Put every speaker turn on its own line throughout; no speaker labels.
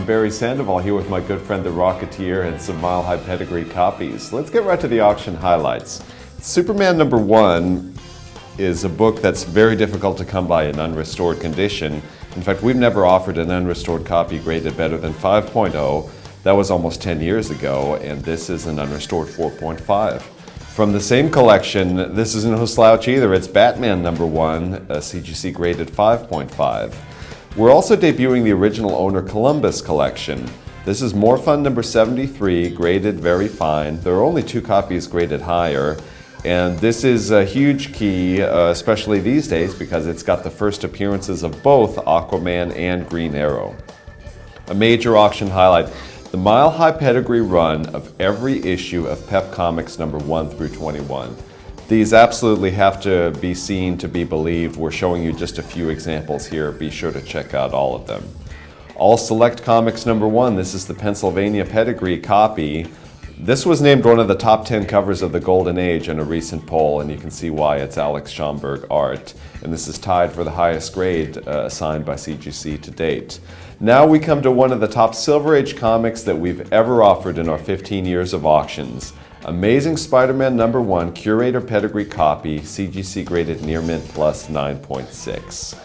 Barry Sandoval here with my good friend the Rocketeer and some Mile High Pedigree copies. Let's get right to the auction highlights. Superman #1 is a book that's very difficult to come by in unrestored condition. In fact, we've never offered an unrestored copy graded better than 5.0. That was almost 10 years ago, and this is an unrestored 4.5. From the same collection, this is no slouch either. It's Batman #1, a CGC graded 5.5. We're also debuting the original owner Columbus collection. This is More Fun #73, graded very fine. There are only 2 copies graded higher, and this is a huge key, especially these days, because it's got the first appearances of both Aquaman and Green Arrow. A major auction highlight, the Mile High Pedigree run of every issue of Pep Comics #1 through 21. These absolutely have to be seen to be believed. We're showing you just a few examples here. Be sure to check out all of them. All Select Comics #1. This is the Pennsylvania Pedigree copy. This was named one of the top 10 covers of the Golden Age in a recent poll, and you can see why. It's Alex Schomburg art. And this is tied for the highest grade assigned by CGC to date. Now we come to one of the top Silver Age comics that we've ever offered in our 15 years of auctions. Amazing Spider-Man #1 Curator Pedigree copy, CGC graded near mint plus 9.6.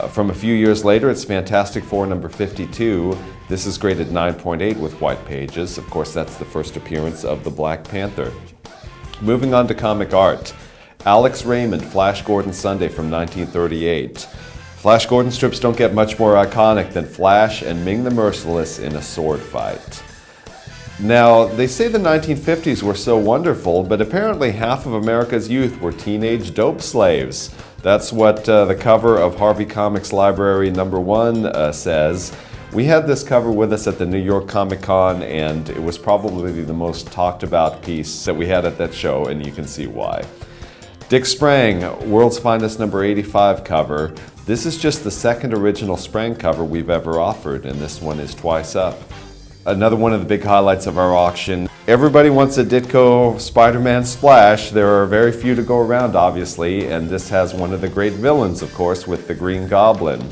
From a few years later, it's Fantastic Four #52. This is graded 9.8 with white pages. Of course, that's the first appearance of the Black Panther. Moving on to comic art. Alex Raymond, Flash Gordon Sunday from 1938. Flash Gordon strips don't get much more iconic than Flash and Ming the Merciless in a sword fight. Now, they say the 1950s were so wonderful, but apparently half of America's youth were teenage dope slaves. That's what the cover of Harvey Comics Library #1 says. We had this cover with us at the New York Comic Con, and it was probably the most talked about piece that we had at that show, and you can see why. Dick Sprang, World's Finest #85 cover. This is just the second original Sprang cover we've ever offered, and this one is twice up. Another one of the big highlights of our auction. Everybody wants a Ditko Spider-Man splash. There are very few to go around, obviously, and this has one of the great villains, of course, with the Green Goblin.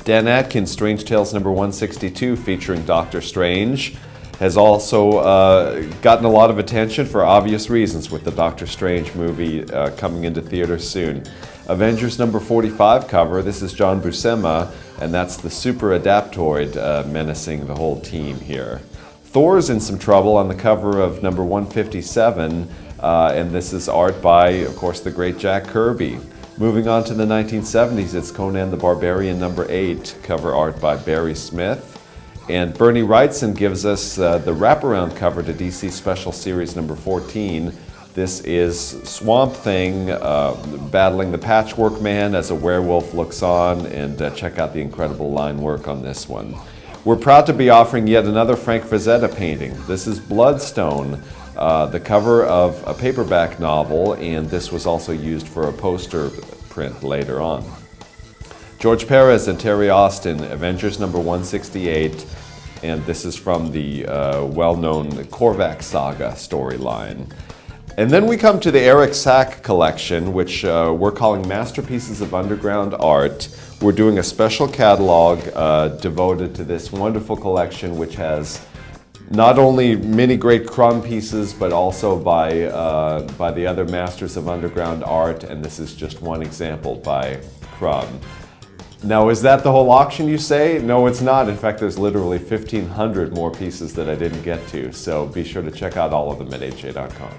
Dan Atkins, Strange Tales #162, featuring Doctor Strange, has also gotten a lot of attention for obvious reasons with the Doctor Strange movie coming into theaters soon. Avengers #45 cover, this is John Buscema, and that's the Super Adaptoid menacing the whole team here. Thor's in some trouble on the cover of #157, and this is art by, of course, the great Jack Kirby. Moving on to the 1970s, it's Conan the Barbarian #8, cover art by Barry Smith. And Bernie Wrightson gives us the wraparound cover to DC Special Series #14. This is Swamp Thing battling the Patchwork Man as a werewolf looks on, and check out the incredible line work on this one. We're proud to be offering yet another Frank Frazetta painting. This is Bloodstone, the cover of a paperback novel, and this was also used for a poster print later on. George Perez and Terry Austin, Avengers #168, and this is from the well-known Korvac Saga storyline. And then we come to the Eric Sack collection, which we're calling Masterpieces of Underground Art. We're doing a special catalog devoted to this wonderful collection, which has not only many great Crumb pieces, but also by the other masters of underground art, and this is just one example by Crumb. Now, is that the whole auction, you say? No, it's not. In fact, there's literally 1,500 more pieces that I didn't get to, so be sure to check out all of them at ha.com.